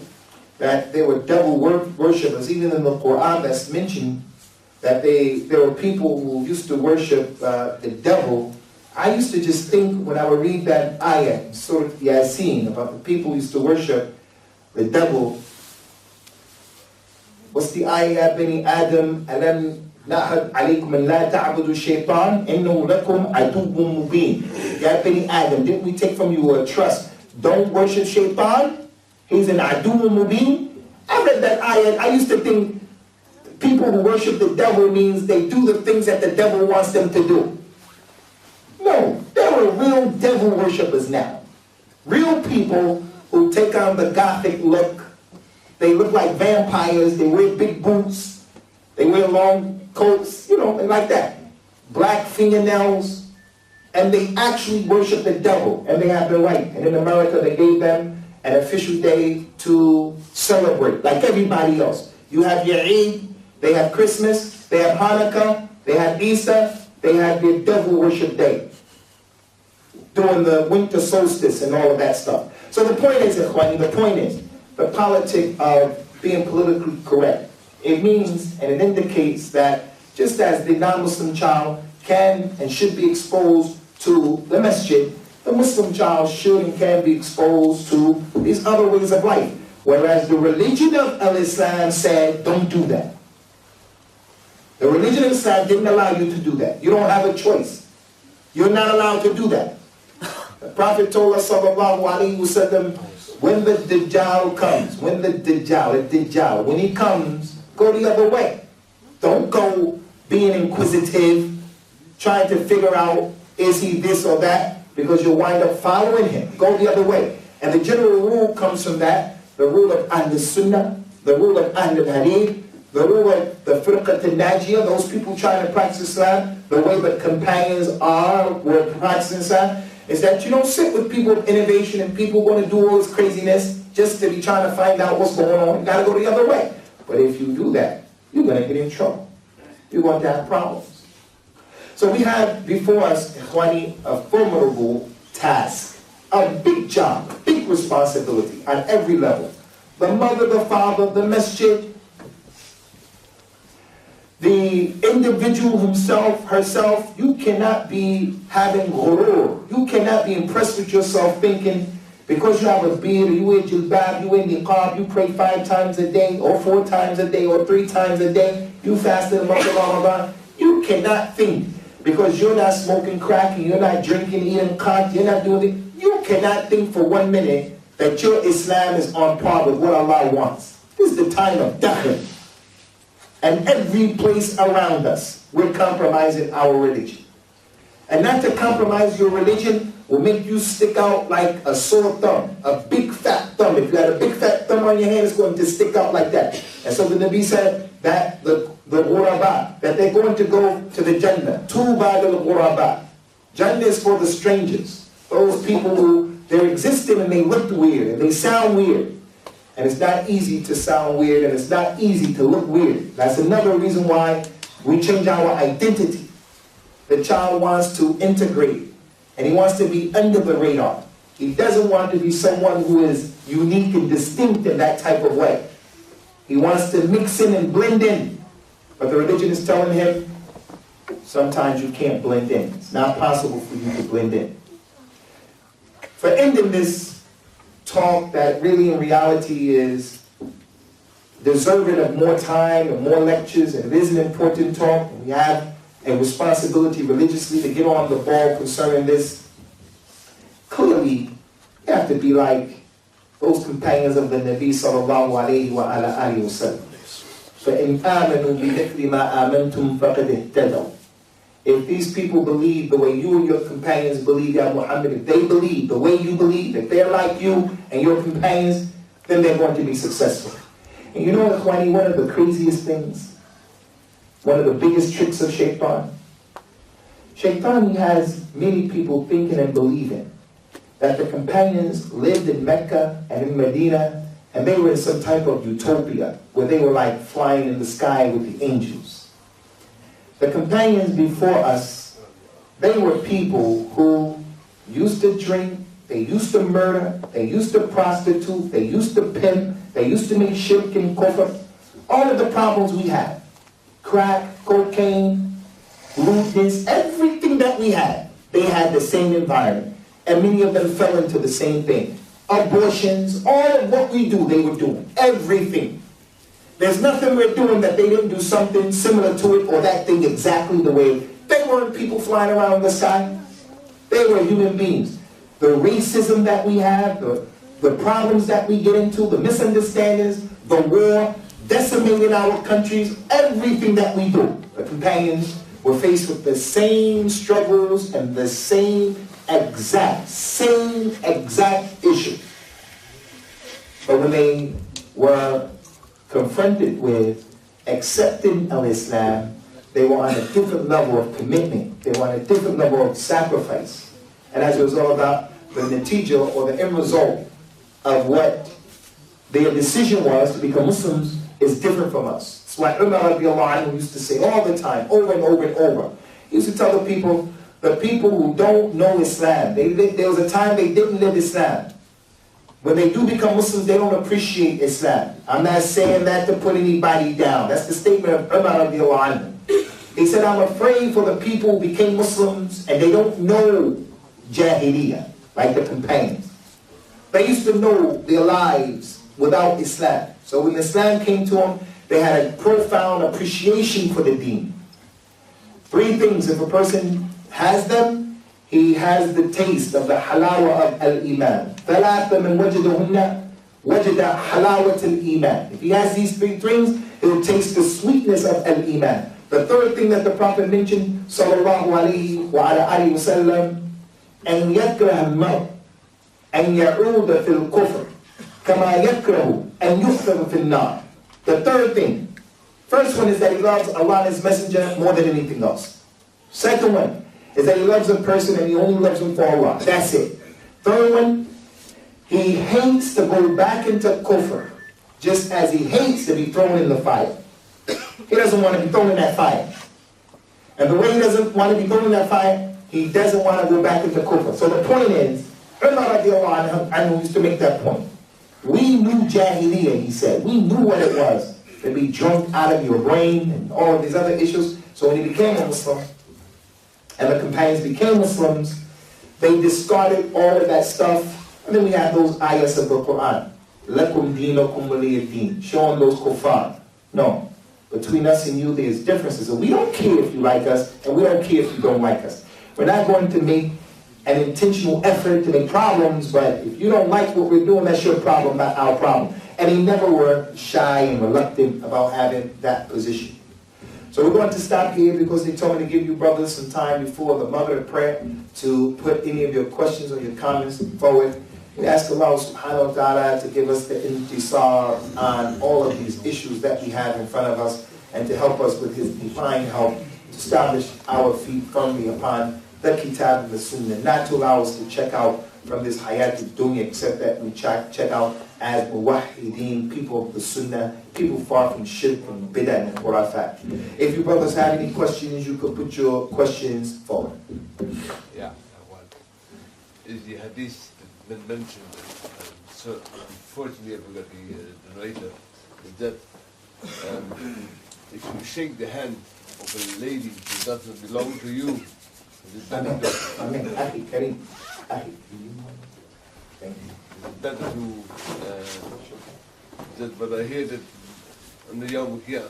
that there were devil worshippers, even in the Quran that's mentioned, that there were people who used to worship the devil. I used to just think, when I would read that ayah, Surah Yasin, about the people who used to worship the devil. What's the ayah? Bani Adam, alam na'had alaykum an la ta'budu shaytan, innahu lakum aduwwun mubin. Ya Bani Adam, didn't we take from you a trust? Don't worship shaytan. He's an aduwwun mubin. I read that ayah, I used to think people who worship the devil means they do the things that the devil wants them to do. No, there are real devil worshippers now. Real people who take on the Gothic look. They look like vampires. They wear big boots. They wear long coats, you know, and like that. Black fingernails. And they actually worship the devil. And they have the right. And in America, they gave them an official day to celebrate, like everybody else. You have your Eid. They have Christmas. They have Hanukkah. They have Easter. They have their devil worship day during the winter solstice and all of that stuff. So the point is, Ikhwani, the politic of being politically correct. It means and it indicates that just as the non-Muslim child can and should be exposed to the masjid, the Muslim child should and can be exposed to these other ways of life. Whereas the religion of Islam said, don't do that. The religion of Islam didn't allow you to do that. You don't have a choice. You're not allowed to do that. The Prophet told us, sallallahu alaihi wasallam, when the Dajjal comes, when he comes, go the other way. Don't go being inquisitive, trying to figure out, is he this or that, because you'll wind up following him. Go the other way. And the general rule comes from that, the rule of Ahl Sunnah, the rule of Ahl Hadith, the rule of the Firqat al-Najiyah, those people trying to practice Islam, the way the companions were practicing Islam, is that you don't sit with people of innovation and people going to do all this craziness just to be trying to find out what's going on. You got to go the other way. But if you do that, you're going to get in trouble. You're going to have problems. So we have before us, Ikhwani, a formidable task, a big job, a big responsibility on every level. The mother, the father, the masjid. the individual himself, herself, you cannot be having ghurur. You cannot be impressed with yourself thinking, because you have a beard, or you wear jilbab, you wear niqab, you pray 5 times a day, or 4 times a day, or 3 times a day, you fast in the month of Ramadan. You cannot think, because you're not smoking crack, and you're not drinking, eating khat, you're not doing it, you cannot think for 1 minute that your Islam is on par with what Allah wants. This is the time of dakhil. And every place around us, we're compromising our religion. And not to compromise your religion will make you stick out like a sore thumb, a big fat thumb. If you had a big fat thumb on your hand, it's going to stick out like that. And so the Nabi said that the ghuraba, that they're going to go to the Jannah. Tuba lil ghuraba. Jannah is for the strangers. Those people who, they're existing and they look weird and they sound weird. And it's not easy to sound weird, and it's not easy to look weird. That's another reason why we change our identity. The child wants to integrate, and he wants to be under the radar. He doesn't want to be someone who is unique and distinct in that type of way. He wants to mix in and blend in. But the religion is telling him, sometimes you can't blend in. It's not possible for you to blend in. For ending this talk that really in reality is deserving of more time and more lectures, and it is an important talk, and we have a responsibility religiously to get on the ball concerning this. Clearly, you have to be like those companions of the Nabi sallallahu alayhi wa ala alihi wa sallam. فَإِنْ آمَنُوا بِمِثْلِ مَا آمَنْتُمْ فَقَدْ اهْتَدَوْا. If these people believe the way you and your companions believe, Ya Muhammad, if they believe the way you believe, if they're like you and your companions, then they're going to be successful. And you know, Ikhwani, one of the craziest things, one of the biggest tricks of Shaitan, Shaitan has many people thinking and believing that the companions lived in Mecca and in Medina, and they were in some type of utopia, where they were like flying in the sky with the angels. The companions before us, they were people who used to drink, they used to murder, they used to prostitute, they used to pimp, they used to make shirk and kufr. All of the problems we have, crack, cocaine, lewdness, everything that we had, they had the same environment. And many of them fell into the same thing. Abortions, all of what we do, they were doing. Everything. There's nothing we're doing that they didn't do something similar to it, or that thing exactly the way. They weren't people flying around in the sky. They were human beings. The racism that we have, the problems that we get into, the misunderstandings, the war, decimating our countries, everything that we do. The companions were faced with the same struggles and the same exact issue. But when they were confronted with accepting al-Islam, they were on a different level of commitment. They were on a different level of sacrifice. And as a result of that, the natija, or the end result of what their decision was to become Muslims, is different from us. It's like Umar radiallahu anhu used to say all the time, over and over and over. He used to tell the people who don't know Islam, there was a time they didn't live Islam. When they do become Muslims, they don't appreciate Islam. I'm not saying that to put anybody down. That's the statement of Umar radiallahu anhu. He said, I'm afraid for the people who became Muslims and they don't know Jahiliyyah, like the companions. They used to know their lives without Islam. So when Islam came to them, they had a profound appreciation for the deen. 3 things, if a person has them, he has the taste of the halawa of al-iman. ثَلَاثَ مَنْ وَجَدَهُنَّ وَجَدَ حَلَاوَةَ الْإِيمَانِ. If he has these 3 things, he'll taste the sweetness of al-iman. The 3rd thing that the Prophet mentioned, sallallahu alayhi wa ala alihi wa sallam, أَنْ يَكْرَهَ الْمَرْءِ أَنْ يَعُودَ فِي الْكُفْرِ كَمَا يَكْرَهُ أَنْ يُخْفَرَ فِي النَّارِ. The 3rd thing. First one is that he loves Allah and His Messenger more than anything else. Second one is that he loves a person and he only loves him for Allah. That's it. 3rd one, he hates to go back into kufr, just as he hates to be thrown in the fire. He doesn't want to be thrown in that fire. And the way he doesn't want to be thrown in that fire, he doesn't want to go back into kufr. So the point is, Umar radiallahu anhu used to make that point. We knew Jahiliyyah, he said. We knew what it was. to be drunk out of your brain, and all of these other issues. So when he became a Muslim, and the companions became Muslims, they discarded all of that stuff. And then we have those ayahs of the Quran. Lakum deenakum waliya deen. Showing those kuffar. No. Between us and you, there's differences. And we don't care if you like us, and we don't care if you don't like us. We're not going to make an intentional effort to make problems, but if you don't like what we're doing, that's your problem, not our problem. And they never were shy and reluctant about having that position. So we're going to stop here because they told me to give you brothers some time before the mother of prayer to put any of your questions or your comments forward. We ask Allah subhanahu wa ta'ala to give us the intisar on all of these issues that we have in front of us and to help us with His divine help to establish our feet firmly upon the Kitab and the Sunnah, not to allow us to check out from this hayat dunya, except that we check out as muwahideen, people of the Sunnah, people far from shirk and bid'ah and khurafat. If you brothers have any questions, you could put your questions forward. Yeah, one is the hadith that mentioned, so unfortunately I forgot the narrator, is that if you shake the hand of a lady who doesn't belong to you, is it better but I hear that on the Yom Kippur,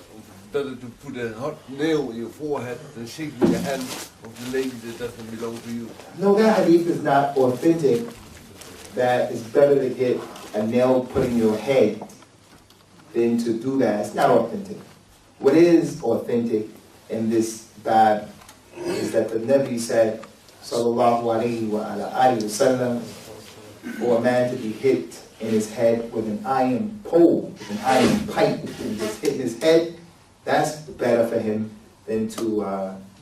better to put a hot nail in your forehead than shaking the hand of the lady that doesn't belong to you. No, that hadith is not authentic. That it's better to get a nail put in your head than to do that. It's not authentic. What is authentic in this bab is that the Nabi said, sallallahu alayhi wa alihi wasallam, for a man to be hit in his head with an iron pole, with an iron pipe, and just hit his head, that's better for him than to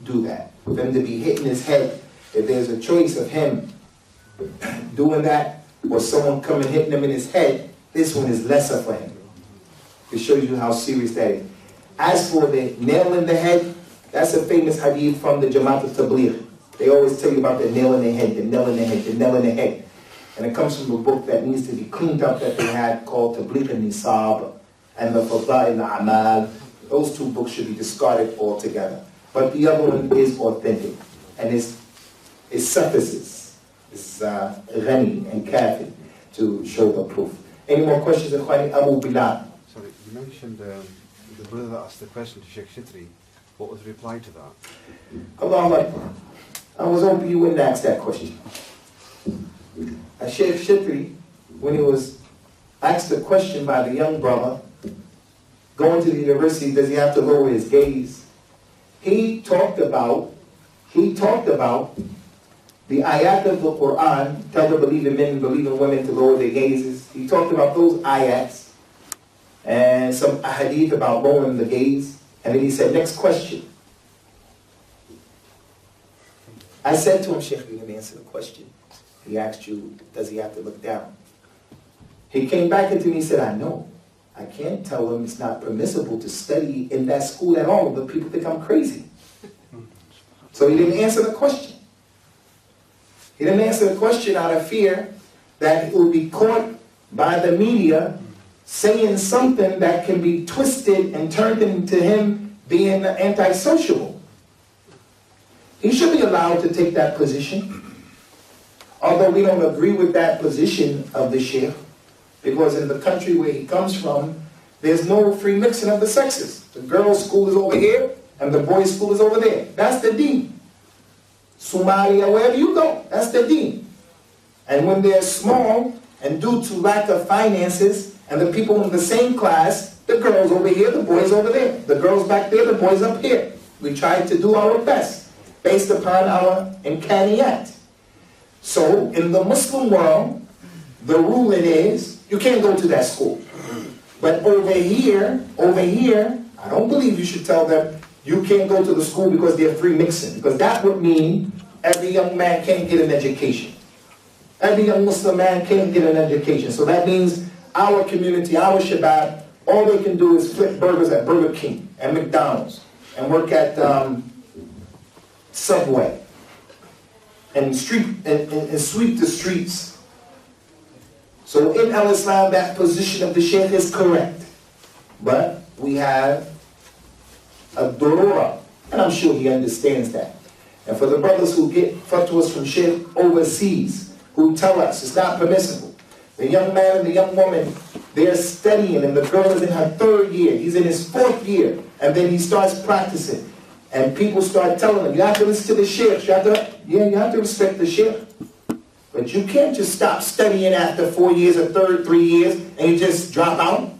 do that. For him to be hit in his head, if there's a choice of him doing that, or someone coming hitting him in his head, this one is lesser for him. It shows you how serious that is. As for the nail in the head, that's a famous hadith from the Jamaat al-Tabligh. They always tell you about the nail in the head, the nail in the head, the nail in the head. And it comes from a book that needs to be cleaned up that they had called Tabligh al-Nisab and the Fada'il al-Amal. Those two books should be discarded altogether. But the other one is authentic. And it suffices. It's ghani and kafi to show the proof. Any more questions, Ikhwani? Abu Bilal. Sorry, you mentioned the brother that asked the question to Sheikh Shitri. What was the reply to that? Allahu Akbar. I was hoping you wouldn't ask that question. Sheikh Shitri, when he was asked the question by the young brother, going to the university, does he have to lower his gaze? He talked about the ayat of the Quran, tell the believing men and believing women to lower their gazes. He talked about those ayats and some ahadith about lowering the gaze. And then he said, next question. I said to him, Sheikh, you didn't answer the question. He asked you, does he have to look down? He came back into me and said, I know. I can't tell him it's not permissible to study in that school at all, but people think I'm crazy. So he didn't answer the question. He didn't answer the question out of fear that he would be caught by the media saying something that can be twisted and turned into him being antisocial. He should be allowed to take that position. Although we don't agree with that position of the Shaykh, because in the country where he comes from, there's no free mixing of the sexes. The girls' school is over here, and the boys' school is over there. That's the deen. Somalia, wherever you go, that's the deen. And when they're small, and due to lack of finances, and the people in the same class, the girls over here, the boys over there. The girls back there, the boys up here. We try to do our best, based upon our imkaniyat. So, in the Muslim world, the ruling is, you can't go to that school. But over here, I don't believe you should tell them, you can't go to the school because they're free mixing. Because that would mean every young man can't get an education. Every young Muslim man can't get an education. So that means our community, our Shabbat, all they can do is flip burgers at Burger King and McDonald's and work at Subway and sweep the streets. So in Al-Islam, that position of the Shaykh is correct. But we have a durura, and I'm sure he understands that. And for the brothers who get fatwas from Shaykh overseas, who tell us it's not permissible, the young man and the young woman, they're studying, and the girl is in her 3rd year, he's in his 4th year, and then he starts practicing. And people start telling him, you have to listen to the Shaykh, you have to respect the Shaykh. But you can't just stop studying after 4 years or 3 years, and you just drop out.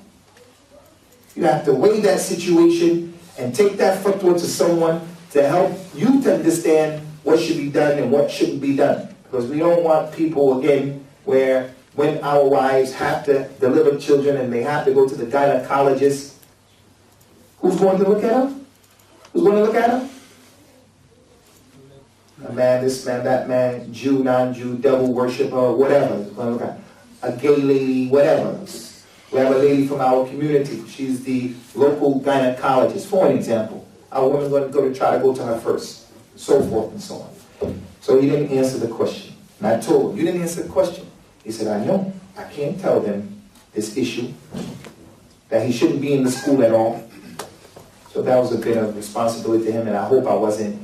You have to weigh that situation and take that fatwa to someone to help you to understand what should be done and what shouldn't be done. Because we don't want people, again, where when our wives have to deliver children and they have to go to the gynecologist, who's going to look at them? Who's going to look at them? A man, this man, that man, Jew, non-Jew, devil worshiper, whatever. Who's going to look at them? A gay lady, whatever. We have a lady from our community. She's the local gynecologist, for an example. Our woman's going to try to go to her first, so forth and so on. So he didn't answer the question. And I told him, you didn't answer the question. He said, I know. I can't tell them this issue, that he shouldn't be in the school at all. So that was a bit of responsibility to him, and I hope I wasn't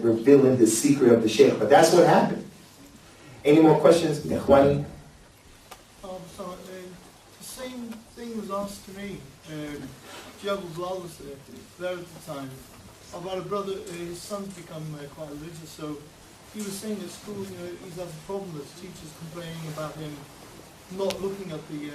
revealing the secret of the Shaykh. But that's what happened. Any more questions, Ikhwani? So, the same thing was asked to me. Jabal was there at the time. About a brother, his son's become quite religious, so he was saying at school, he's had a problem that teachers complaining about him not looking at the